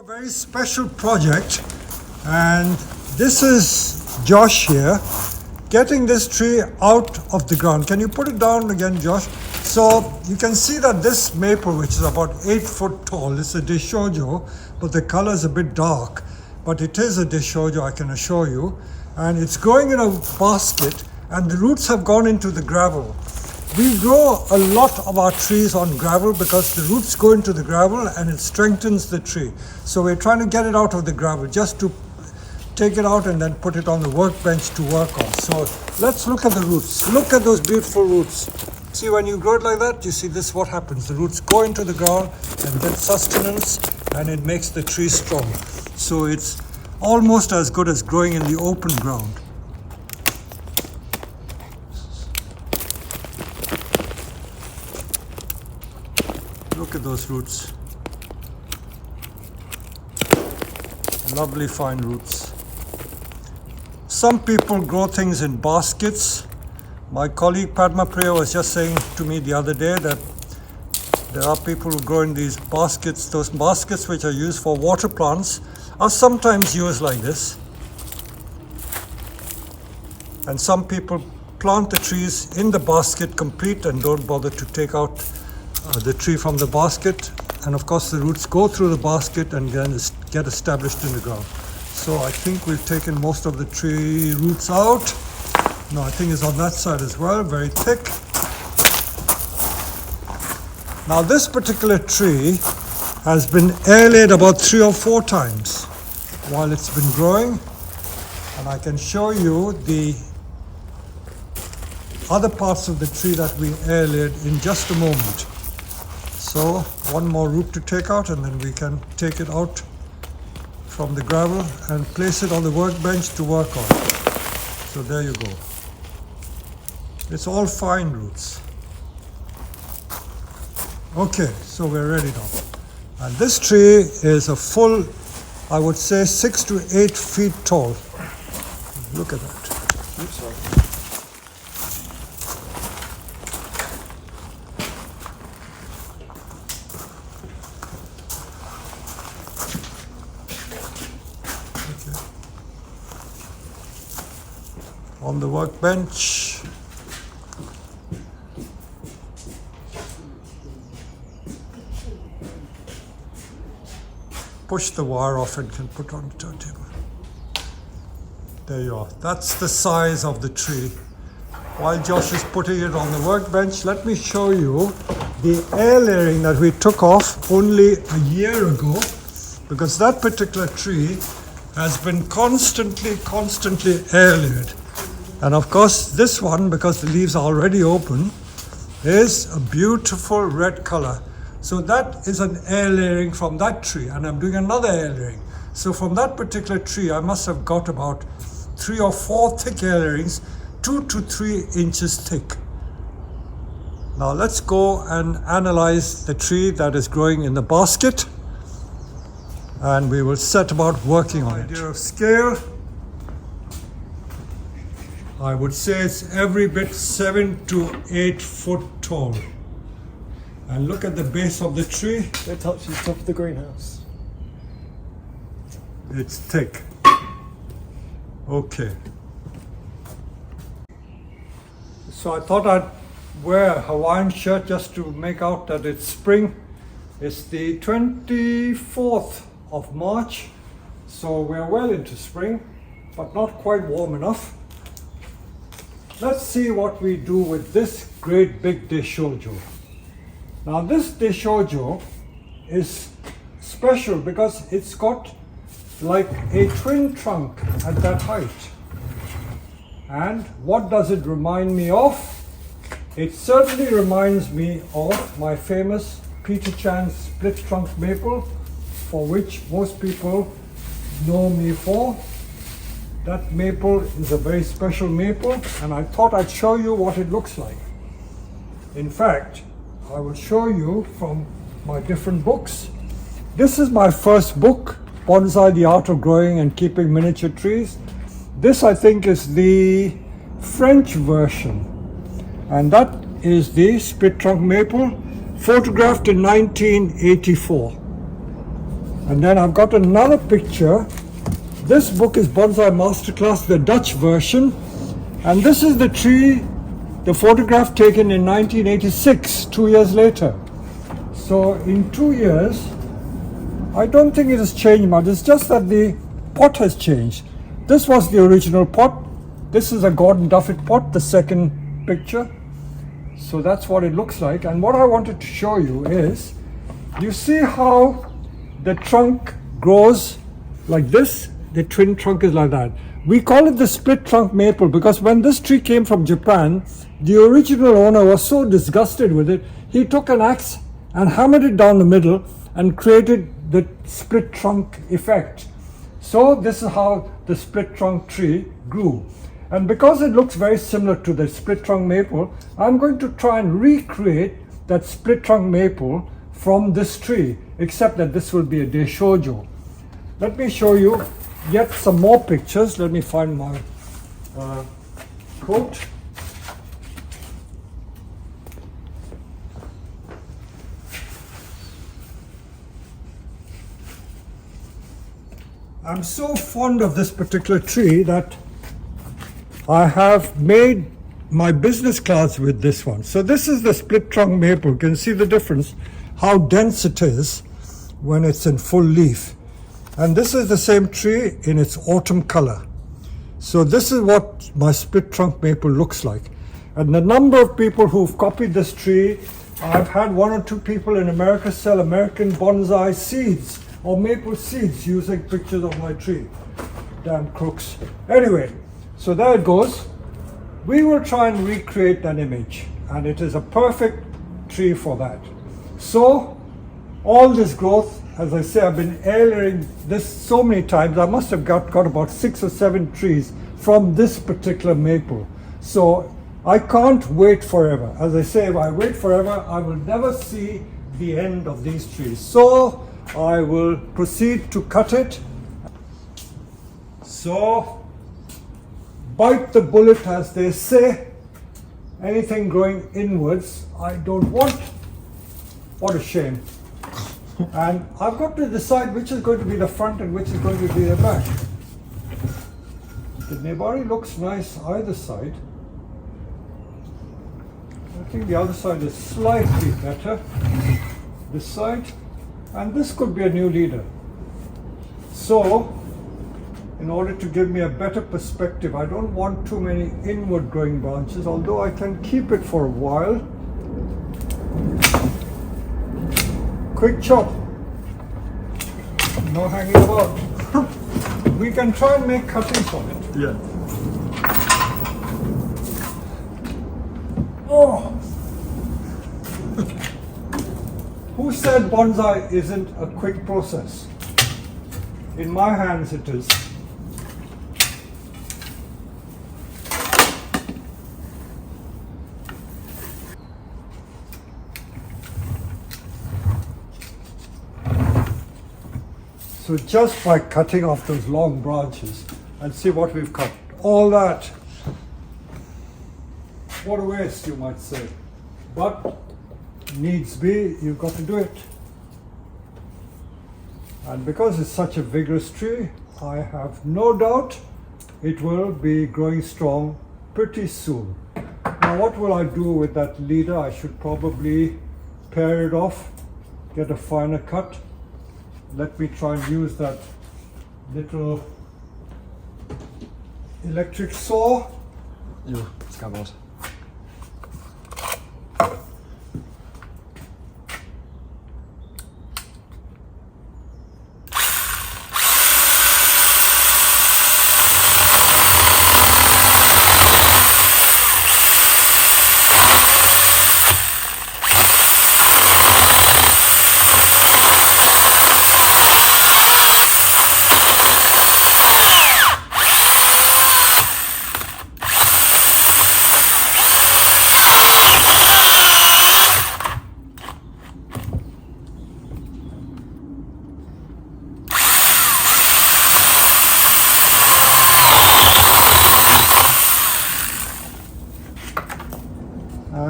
A very special project, and this is Josh here getting this tree out of the ground. Can you put it down again, Josh? So you can see that this maple, which is about 8 foot tall, is a Deshojo, but the color is a bit dark, but it is a Deshojo, I can assure you, and it's growing in a basket and the roots have gone into the gravel. We grow a lot of our trees on gravel because the roots go into the gravel and it strengthens the tree. So we're trying to get it out of the gravel just to take it out and then put it on the workbench to work on. So let's look at the roots. Look at those beautiful roots. See, when you grow it like that, you see this what happens. The roots go into the ground and get sustenance and it makes the tree strong. So it's almost as good as growing in the open ground. Look at those roots. Lovely fine roots. Some people grow things in baskets. My colleague Padma Priya was just saying to me the other day that there are people who grow in these baskets. Those baskets which are used for water plants are sometimes used like this. And some people plant the trees in the basket complete and don't bother to take out the tree from the basket, and of course the roots go through the basket and then get established in the ground. So I think we've taken most of the tree roots out. No, I think it's on that side as well, very thick. Now this particular tree has been air-laid about 3 or 4 times while it's been growing, and I can show you the other parts of the tree that we air-laid in just a moment. So one more root to take out and then we can take it out from the gravel and place it on the workbench to work on. So there you go. It's all fine roots. Okay, so we're ready now. And this tree is a full, I would say 6 to 8 feet tall. Look at that. Oops, sorry. On the workbench. Push the wire off and can put on the turntable. There you are. That's the size of the tree. While Josh is putting it on the workbench, let me show you the air layering that we took off only a year ago, because that particular tree has been constantly air layered. And of course this one, because the leaves are already open, is a beautiful red color. So that is an air layering from that tree, and I'm doing another air layering. So from that particular tree I must have got about 3 or 4 thick air layerings, 2 to 3 inches thick. Now let's go and analyze the tree that is growing in the basket, and we will set about working on it. Idea of scale, I would say it's every bit 7 to 8 foot tall. And look at the base of the tree. It touches the top of the greenhouse. It's thick. Okay. So I thought I'd wear a Hawaiian shirt just to make out that it's spring. It's the 24th of March. So we're well into spring, but not quite warm enough. Let's see what we do with this great big Deshojo. Now this Deshojo is special because it's got like a twin trunk at that height. And what does it remind me of? It certainly reminds me of my famous Peter Chan's split trunk maple, for which most people know me for. That maple is a very special maple, and I thought I'd show you what it looks like. In fact, I will show you from my different books. This is my first book, Bonsai, the Art of Growing and Keeping Miniature Trees. This, I think, is the French version, and that is the split trunk maple, photographed in 1984. And then I've got another picture. This book is Bonsai Masterclass, the Dutch version. And this is the tree, the photograph taken in 1986, 2 years later. So in 2 years, I don't think it has changed much. It's just that the pot has changed. This was the original pot. This is a Gordon Duffet pot, the second picture. So that's what it looks like. And what I wanted to show you is, you see how the trunk grows like this? The twin trunk is like that. We call it the split trunk maple because when this tree came from Japan, the original owner was so disgusted with it, he took an axe and hammered it down the middle and created the split trunk effect. So this is how the split trunk tree grew. And because it looks very similar to the split trunk maple, I'm going to try and recreate that split trunk maple from this tree, except that this will be a Deshojo. Let me show you yet some more pictures. Let me find my coat. I'm so fond of this particular tree that I have made my business class with this one. So this is the split trunk maple. You can see the difference, how dense it is when it's in full leaf. And this is the same tree in its autumn color. So this is what my split trunk maple looks like. And the number of people who've copied this tree, I've had 1 or 2 people in America sell American bonsai seeds or maple seeds using pictures of my tree. Damn crooks. Anyway, so there it goes. We will try and recreate that image, and it is a perfect tree for that. So all this growth, as I say, I've been aerating this so many times. I must have got about 6 or 7 trees from this particular maple. So I can't wait forever. As I say, if I wait forever, I will never see the end of these trees. So I will proceed to cut it. So bite the bullet, as they say. Anything growing inwards, I don't want. What a shame. And I've got to decide which is going to be the front and which is going to be the back. The nebari looks nice either side. I think the other side is slightly better. This side. And this could be a new leader. So, in order to give me a better perspective, I don't want too many inward growing branches, although I can keep it for a while. Quick chop. No hanging about. We can try and make cuttings on it. Yeah. Oh! Who said bonsai isn't a quick process? In my hands it is. So just by cutting off those long branches, and see what we've cut. All that. What a waste, you might say. But needs be, you've got to do it. And because it's such a vigorous tree, I have no doubt it will be growing strong pretty soon. Now what will I do with that leader? I should probably pare it off, get a finer cut. Let me try and use that little electric saw. Jo, skal godt.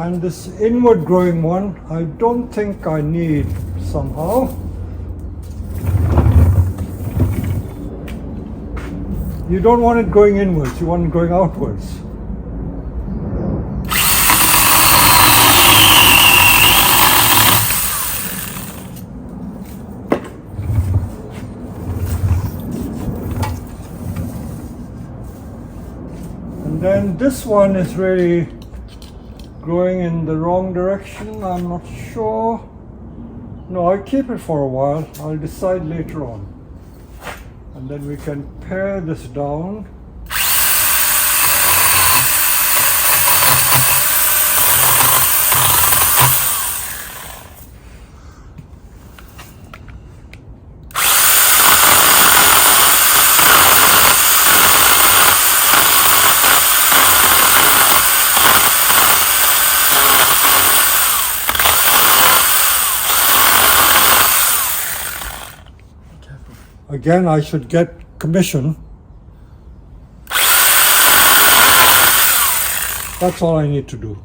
And this inward growing one, I don't think I need somehow. You don't want it going inwards, you want it going outwards. And then this one is really growing in the wrong direction, I'm not sure. No, I'll keep it for a while, I'll decide later on. And then we can pare this down. Again, I should get commission. That's all I need to do.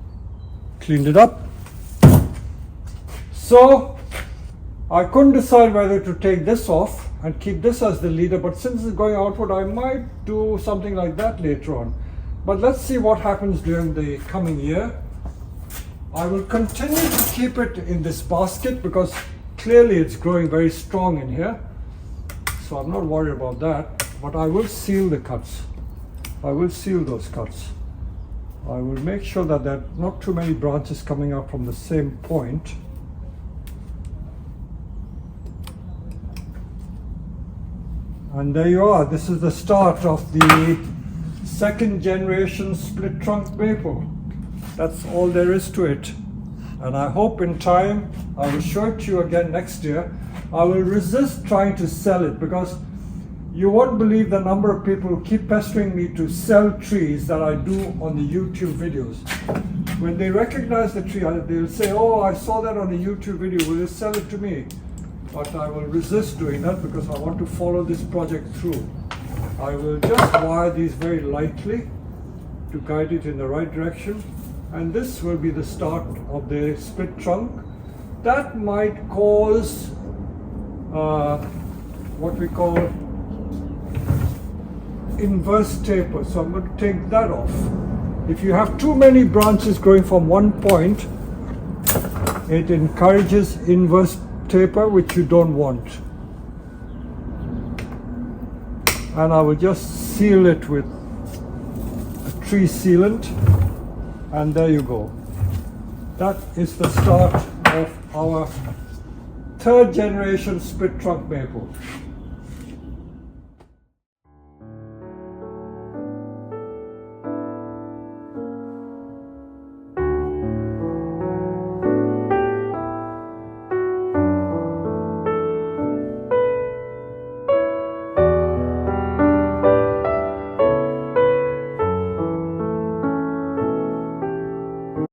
Cleaned it up. So, I couldn't decide whether to take this off and keep this as the leader, but since it's going outward, I might do something like that later on. But let's see what happens during the coming year. I will continue to keep it in this basket because clearly it's growing very strong in here. So I'm not worried about that, but I will seal the cuts. I will seal those cuts. I will make sure that there are not too many branches coming out from the same point. And there you are. This is the start of the second generation split trunk maple. That's all there is to it. And I hope in time, I will show it to you again next year. I will resist trying to sell it because you won't believe the number of people who keep pestering me to sell trees that I do on the YouTube videos. When they recognize the tree, they'll say, oh, I saw that on the YouTube video, will you sell it to me? But I will resist doing that because I want to follow this project through. I will just wire these very lightly to guide it in the right direction. And this will be the start of the split trunk. That might cause what we call inverse taper. So I'm going to take that off. If you have too many branches growing from one point, it encourages inverse taper, which you don't want. And I will just seal it with a tree sealant, and there you go. That is the start of our third generation split trunk maple.